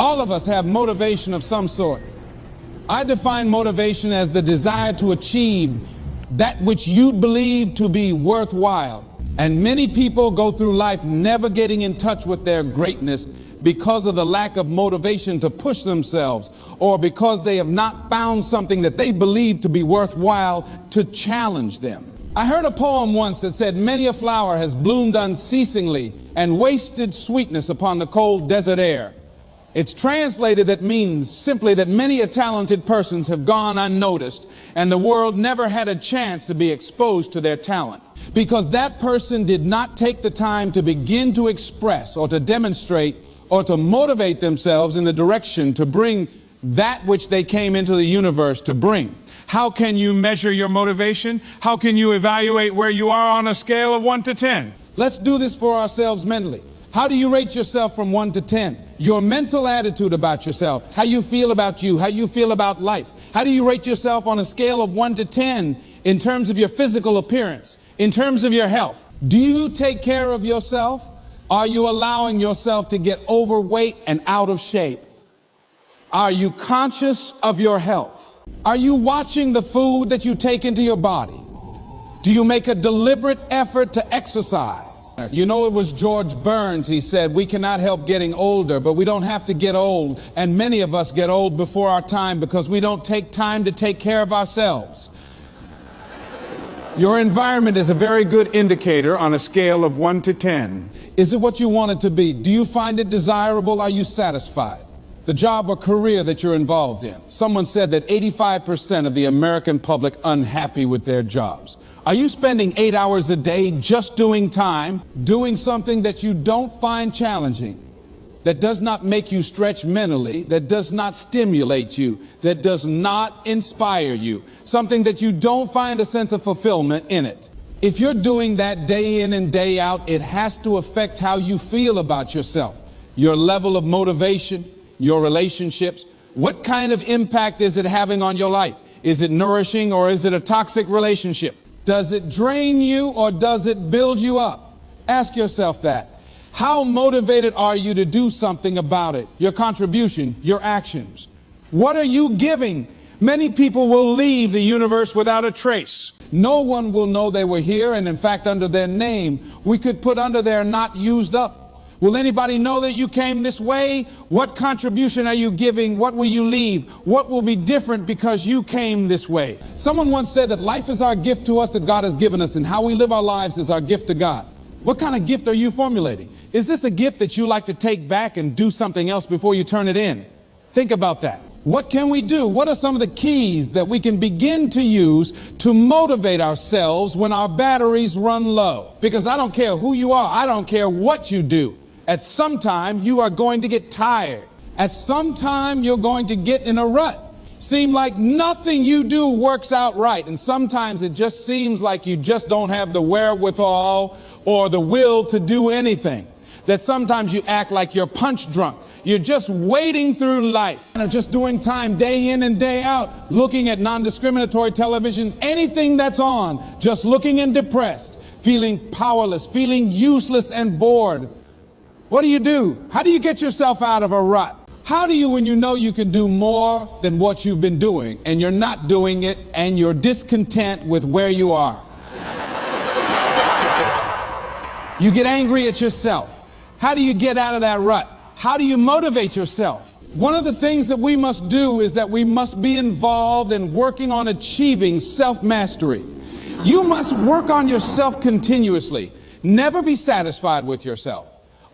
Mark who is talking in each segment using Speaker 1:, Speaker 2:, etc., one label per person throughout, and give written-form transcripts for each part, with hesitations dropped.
Speaker 1: All of us have motivation of some sort. I define motivation as the desire to achieve that which you believe to be worthwhile. And many people go through life never getting in touch with their greatness because of the lack of motivation to push themselves, or because they have not found something that they believe to be worthwhile to challenge them. I heard a poem once that said, "Many a flower has bloomed unceasingly and wasted sweetness upon the cold desert air." It's translated, that means simply that many a talented persons have gone unnoticed, and the world never had a chance to be exposed to their talent, because that person did not take the time to begin to express or to demonstrate or to motivate themselves in the direction to bring that which they came into the universe to bring. How can you measure your motivation? How can you evaluate where you are on a scale of 1 to 10? Let's do this for ourselves mentally. How do you rate yourself from 1 to 10? Your mental attitude about yourself, how you feel about you, how you feel about life. How do you rate yourself on a scale of 1 to 10 in terms of your physical appearance, in terms of your health? Do you take care of yourself? Are you allowing yourself to get overweight and out of shape? Are you conscious of your health? Are you watching the food that you take into your body? Do you make a deliberate effort to exercise? You know, it was George Burns, he said, "We cannot help getting older, but we don't have to get old." And many of us get old before our time because we don't take time to take care of ourselves. Your environment is a very good indicator on a scale of 1 to 10. Is it what you want it to be? Do you find it desirable? Are you satisfied? The job or career that you're involved in. Someone said that 85% of the American public unhappy with their jobs. Are you spending 8 hours a day just doing time, doing something that you don't find challenging, that does not make you stretch mentally, that does not stimulate you, that does not inspire you, something that you don't find a sense of fulfillment in it? If you're doing that day in and day out, it has to affect how you feel about yourself, your level of motivation, your relationships. What kind of impact is it having on your life? Is it nourishing, or is it a toxic relationship? Does it drain you, or does it build you up? Ask yourself that. How motivated are you to do something about it? Your contribution, your actions. What are you giving? Many people will leave the universe without a trace. No one will know they were here, and in fact, under their name, we could put under there "not used up." Will anybody know that you came this way? What contribution are you giving? What will you leave? What will be different because you came this way? Someone once said that life is our gift to us that God has given us, and how we live our lives is our gift to God. What kind of gift are you formulating? Is this a gift that you like to take back and do something else before you turn it in? Think about that. What can we do? What are some of the keys that we can begin to use to motivate ourselves when our batteries run low? Because I don't care who you are. I don't care what you do. At some time, you are going to get tired. At some time, you're going to get in a rut. Seem like nothing you do works out right. And sometimes it just seems like you just don't have the wherewithal or the will to do anything. That sometimes you act like you're punch drunk. You're just wading through life and just doing time day in and day out, looking at non-discriminatory television, anything that's on, just looking and depressed, feeling powerless, feeling useless and bored. What do? How do you get yourself out of a rut? How do you, when you know you can do more than what you've been doing, and you're not doing it, and you're discontent with where you are? You get angry at yourself. How do you get out of that rut? How do you motivate yourself? One of the things that we must do is that we must be involved in working on achieving self-mastery. You must work on yourself continuously. Never be satisfied with yourself.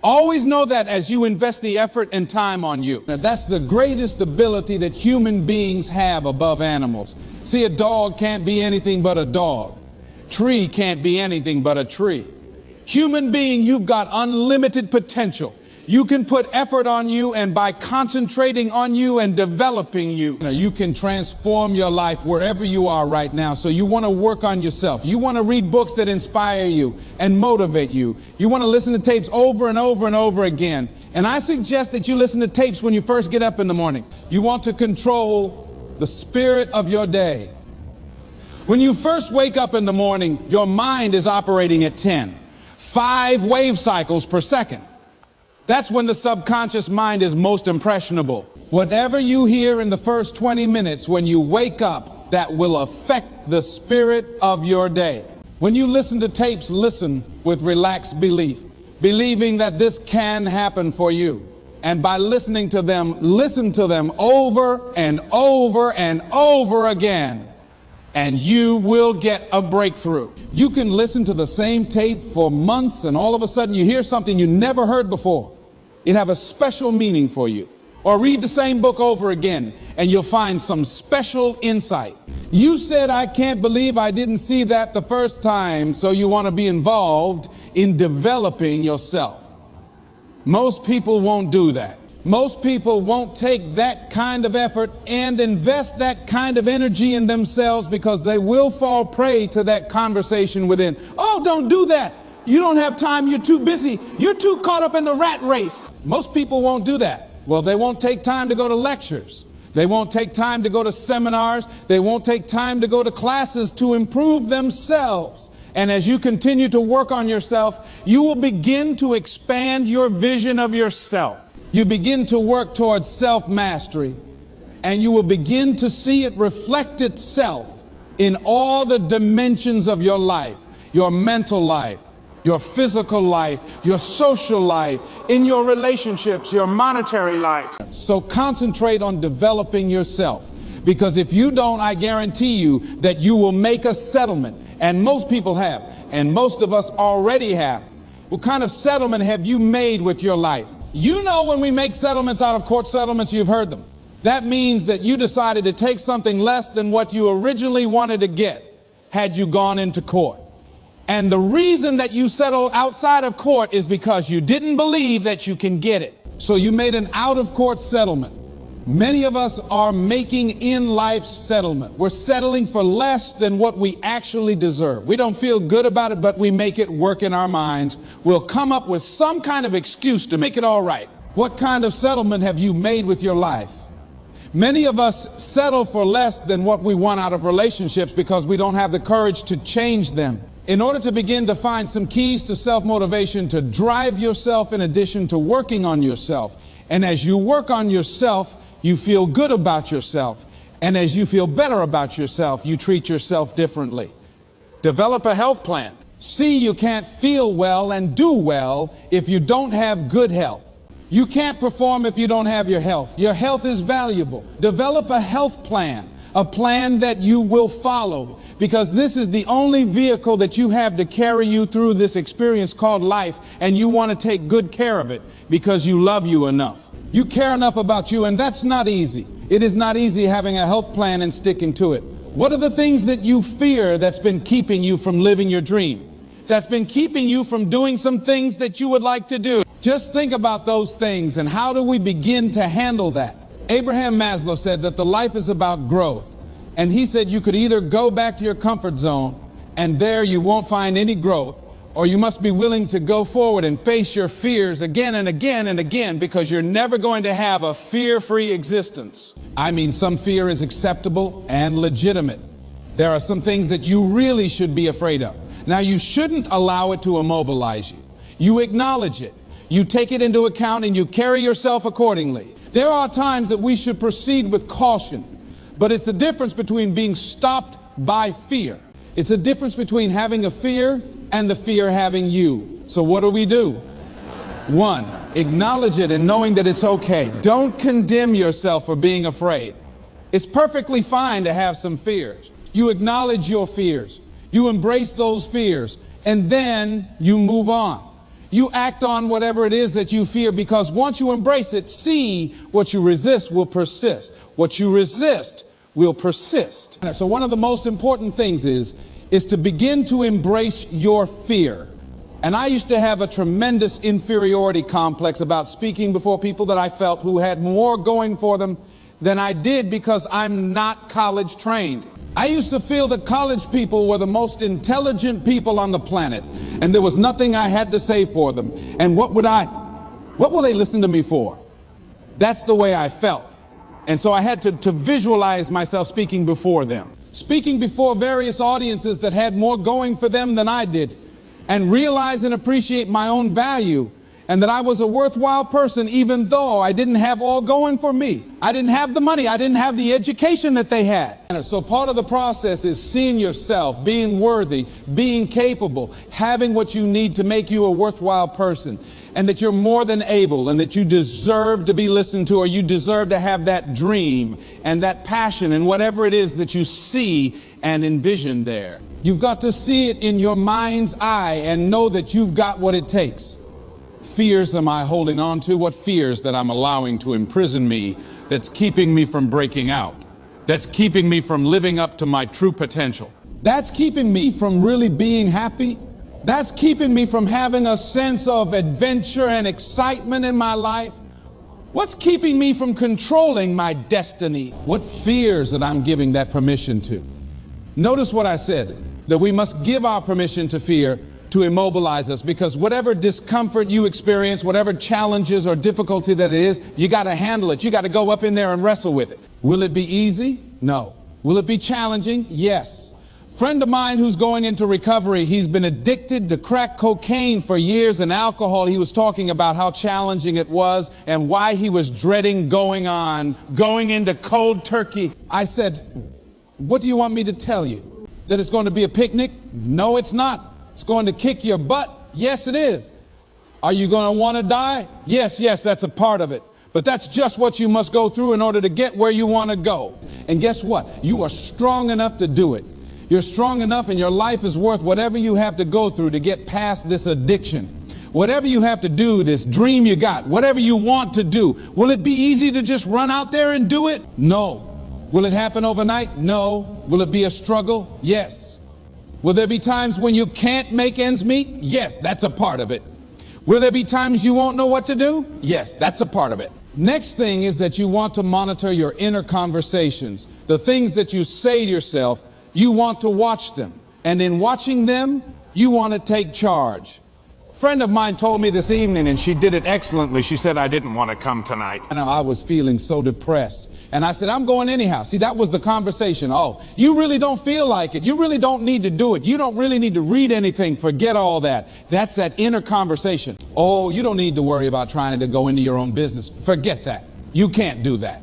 Speaker 1: Always know that as you invest the effort and time on you. Now, that's the greatest ability that human beings have above animals. See, a dog can't be anything but a dog. Tree can't be anything but a tree. Human being, you've got unlimited potential. You can put effort on you, and by concentrating on you and developing you, you can transform your life wherever you are right now. So you want to work on yourself. You want to read books that inspire you and motivate you. You want to listen to tapes over and over and over again. And I suggest that you listen to tapes when you first get up in the morning. You want to control the spirit of your day. When you first wake up in the morning, your mind is operating at 10, 5 wave cycles per second. That's when the subconscious mind is most impressionable. Whatever you hear in the first 20 minutes when you wake up, that will affect the spirit of your day. When you listen to tapes, listen with relaxed belief, believing that this can happen for you. And by listening to them, listen to them over and over and over again, and you will get a breakthrough. You can listen to the same tape for months, and all of a sudden you hear something you never heard before. It have a special meaning for you. Or read the same book over again, and you'll find some special insight. You said, I can't believe I didn't see that the first time, so you want to be involved in developing yourself. Most people won't do that. Most people won't take that kind of effort and invest that kind of energy in themselves because they will fall prey to that conversation within. Oh, don't do that. You don't have time. You're too busy. You're too caught up in the rat race. Most people won't do that. Well, they won't take time to go to lectures. They won't take time to go to seminars. They won't take time to go to classes to improve themselves. And as you continue to work on yourself, you will begin to expand your vision of yourself. You begin to work towards self-mastery, and you will begin to see it reflect itself in all the dimensions of your life, your mental life, your physical life, your social life, in your relationships, your monetary life. So concentrate on developing yourself, because if you don't, I guarantee you that you will make a settlement. And most people have, and most of us already have. What kind of settlement have you made with your life? You know, when we make settlements out of court settlements, you've heard them. That means that you decided to take something less than what you originally wanted to get had you gone into court. And the reason that you settled outside of court is because you didn't believe that you can get it. So you made an out-of-court settlement. Many of us are making in-life settlement. We're settling for less than what we actually deserve. We don't feel good about it, but we make it work in our minds. We'll come up with some kind of excuse to make it all right. What kind of settlement have you made with your life? Many of us settle for less than what we want out of relationships because we don't have the courage to change them. In order to begin to find some keys to self-motivation to drive yourself in addition to working on yourself. And as you work on yourself, you feel good about yourself. And as you feel better about yourself, you treat yourself differently. Develop a health plan. See, you can't feel well and do well if you don't have good health. You can't perform if you don't have your health. Your health is valuable. Develop a health plan, a plan that you will follow, because this is the only vehicle that you have to carry you through this experience called life, and you want to take good care of it because you love you enough. You care enough about you, and that's not easy. It is not easy having a health plan and sticking to it. What are the things that you fear that's been keeping you from living your dream? That's been keeping you from doing some things that you would like to do? Just think about those things, and how do we begin to handle that? Abraham Maslow said that the life is about growth. And he said you could either go back to your comfort zone, and there you won't find any growth, or you must be willing to go forward and face your fears again and again and again, because you're never going to have a fear-free existence. I mean, some fear is acceptable and legitimate. There are some things that you really should be afraid of. Now, you shouldn't allow it to immobilize you. You acknowledge it. You take it into account and you carry yourself accordingly. There are times that we should proceed with caution, but it's the difference between being stopped by fear. It's a difference between having a fear and the fear having you. So what do? One, acknowledge it and knowing that it's okay. Don't condemn yourself for being afraid. It's perfectly fine to have some fears. You acknowledge your fears. You embrace those fears, and then you move on. You act on whatever it is that you fear, because once you embrace it, see, what you resist will persist. What you resist will persist. So one of the most important things is to begin to embrace your fear. And I used to have a tremendous inferiority complex about speaking before people that I felt who had more going for them than I did, because I'm not college trained. I used to feel that college people were the most intelligent people on the planet, and there was nothing I had to say for them. And what will they listen to me for? That's the way I felt. And so I had to visualize myself speaking before them, speaking before various audiences that had more going for them than I did, and realize and appreciate my own value and that I was a worthwhile person even though I didn't have all going for me. I didn't have the money. I didn't have the education that they had. And so part of the process is seeing yourself, being worthy, being capable, having what you need to make you a worthwhile person, and that you're more than able, and that you deserve to be listened to, or you deserve to have that dream and that passion and whatever it is that you see and envision there. You've got to see it in your mind's eye and know that you've got what it takes. Fears am I holding on to? What fears that I'm allowing to imprison me, that's keeping me from breaking out, that's keeping me from living up to my true potential, that's keeping me from really being happy, that's keeping me from having a sense of adventure and excitement in my life? What's keeping me from controlling my destiny? What fears that I'm giving that permission to? Notice what I said, that we must give our permission to fear to immobilize us, because whatever discomfort you experience, whatever challenges or difficulty that it is, you got to handle it. You got to go up in there and wrestle with it. Will it be easy? No. Will it be challenging? Yes. Friend of mine who's going into recovery, he's been addicted to crack cocaine for years and alcohol. He was talking about how challenging it was and why he was dreading going into cold turkey. I said, what do you want me to tell you? That it's going to be a picnic? No, it's not. It's going to kick your butt? Yes, it is. Are you going to want to die? Yes, that's a part of it. But that's just what you must go through in order to get where you want to go. And guess what? You are strong enough to do it. You're strong enough, and your life is worth whatever you have to go through to get past this addiction. Whatever you have to do, this dream you got, whatever you want to do, will it be easy to just run out there and do it? No. Will it happen overnight? No. Will it be a struggle? Yes. Will there be times when you can't make ends meet? Yes, that's a part of it. Will there be times you won't know what to do? Yes, that's a part of it. Next thing is that you want to monitor your inner conversations. The things that you say to yourself, you want to watch them. And in watching them, you want to take charge. A friend of mine told me this evening, and she did it excellently. She said, I didn't want to come tonight. And I was feeling so depressed. And I said, I'm going anyhow. See, that was the conversation. Oh, you really don't feel like it. You really don't need to do it. You don't really need to read anything. Forget all that. That's that inner conversation. Oh, you don't need to worry about trying to go into your own business. Forget that. You can't do that.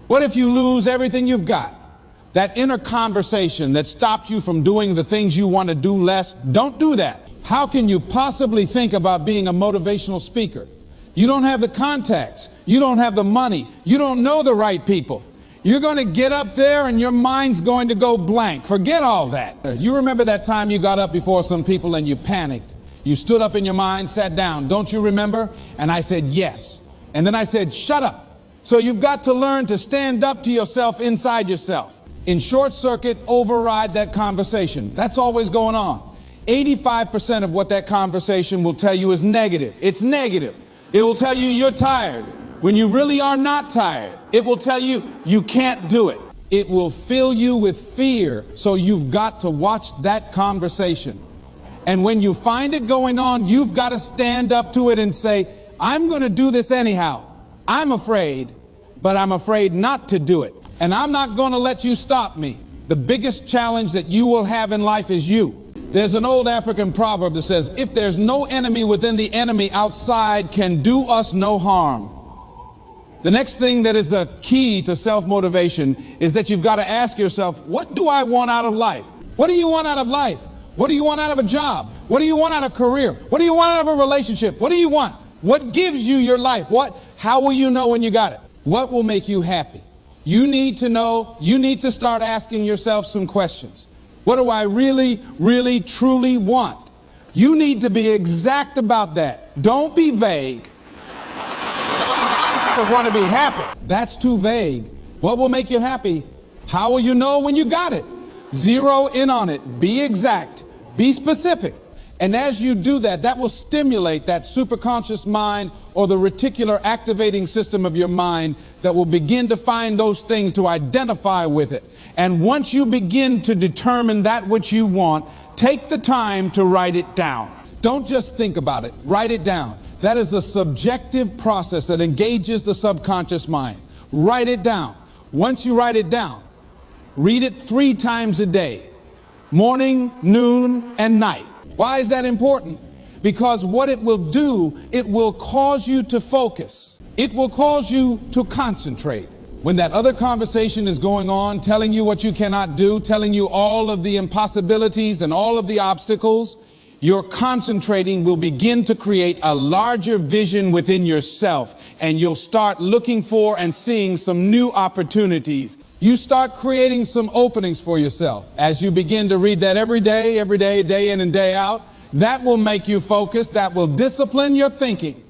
Speaker 1: What if you lose everything you've got? That inner conversation that stopped you from doing the things you want to do less, don't do that. How can you possibly think about being a motivational speaker? You don't have the contacts. You don't have the money. You don't know the right people. You're going to get up there and your mind's going to go blank. Forget all that. You remember that time you got up before some people and you panicked. You stood up in your mind, sat down. Don't you remember? And I said, yes. And then I said, shut up. So you've got to learn to stand up to yourself inside yourself. In short circuit, override that conversation. That's always going on. 85% of what that conversation will tell you is negative. It's negative. It will tell you you're tired when you really are not tired. It will tell you you can't do it. It will fill you with fear. So you've got to watch that conversation. And when you find it going on, you've got to stand up to it and say, I'm going to do this anyhow. I'm afraid, but I'm afraid not to do it. And I'm not going to let you stop me. The biggest challenge that you will have in life is you. There's an old African proverb that says, if there's no enemy within, the enemy outside can do us no harm. The next thing that is a key to self-motivation is that you've got to ask yourself, what do I want out of life? What do you want out of life? What do you want out of a job? What do you want out of a career? What do you want out of a relationship? What do you want? What gives you your life? How will you know when you got it? What will make you happy? You need to know, you need to start asking yourself some questions. What do I really, really, truly want? You need to be exact about that. Don't be vague. I just want to be happy. That's too vague. What will make you happy? How will you know when you got it? Zero in on it. Be exact. Be specific. And as you do that, that will stimulate that superconscious mind or the reticular activating system of your mind that will begin to find those things to identify with it. And once you begin to determine that which you want, take the time to write it down. Don't just think about it. Write it down. That is a subjective process that engages the subconscious mind. Write it down. Once you write it down, read it 3 times a day, morning, noon, and night. Why is that important? Because what it will do, it will cause you to focus. It will cause you to concentrate. When that other conversation is going on, telling you what you cannot do, telling you all of the impossibilities and all of the obstacles, your concentrating will begin to create a larger vision within yourself, and you'll start looking for and seeing some new opportunities. You start creating some openings for yourself. As you begin to read that every day, day in and day out, that will make you focus, that will discipline your thinking.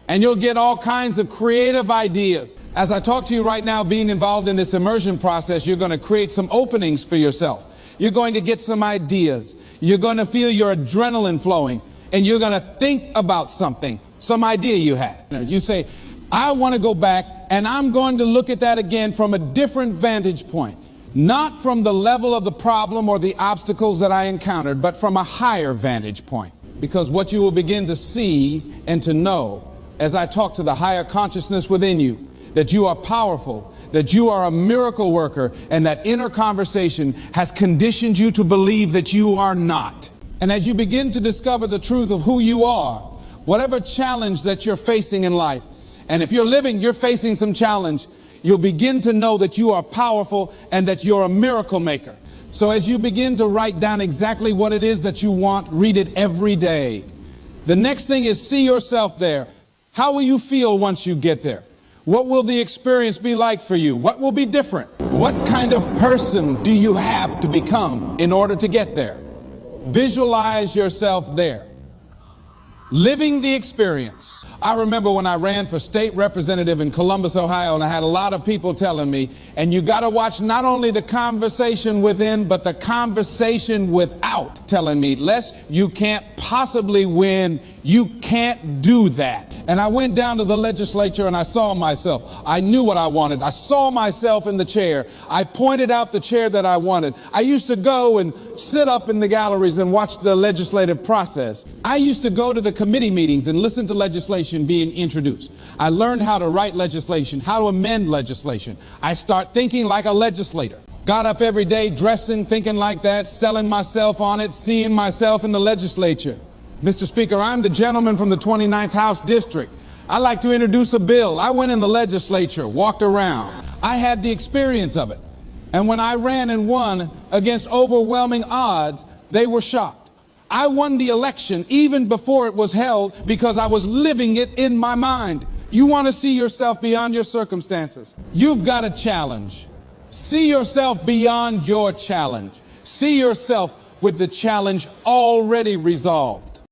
Speaker 1: And you'll get all kinds of creative ideas. As I talk to you right now, being involved in this immersion process, you're going to create some openings for yourself. You're going to get some ideas. You're going to feel your adrenaline flowing, and you're going to think about something, some idea you had. You say, I want to go back, and I'm going to look at that again from a different vantage point. Not from the level of the problem or the obstacles that I encountered, but from a higher vantage point. Because what you will begin to see and to know as I talk to the higher consciousness within you, that you are powerful, that you are a miracle worker, and that inner conversation has conditioned you to believe that you are not. And as you begin to discover the truth of who you are, whatever challenge that you're facing in life, and if you're living, you're facing some challenge, you'll begin to know that you are powerful and that you're a miracle maker. So as you begin to write down exactly what it is that you want, read it every day. The next thing is see yourself there. How will you feel once you get there? What will the experience be like for you? What will be different? What kind of person do you have to become in order to get there? Visualize yourself there. Living the experience. I remember when I ran for state representative in Columbus, Ohio, and I had a lot of people telling me, and you got to watch not only the conversation within, but the conversation without, telling me, Les, you can't possibly win. You can't do that. And I went down to the legislature and I saw myself. I knew what I wanted. I saw myself in the chair. I pointed out the chair that I wanted. I used to go and sit up in the galleries and watch the legislative process. I used to go to the committee meetings and listen to legislation being introduced. I learned how to write legislation, how to amend legislation. I start thinking like a legislator. Got up every day dressing, thinking like that, selling myself on it, seeing myself in the legislature. Mr. Speaker, I'm the gentleman from the 29th House District. I'd like to introduce a bill. I went in the legislature, walked around. I had the experience of it. And when I ran and won against overwhelming odds, they were shocked. I won the election even before it was held because I was living it in my mind. You want to see yourself beyond your circumstances. You've got a challenge. See yourself beyond your challenge. See yourself with the challenge already resolved.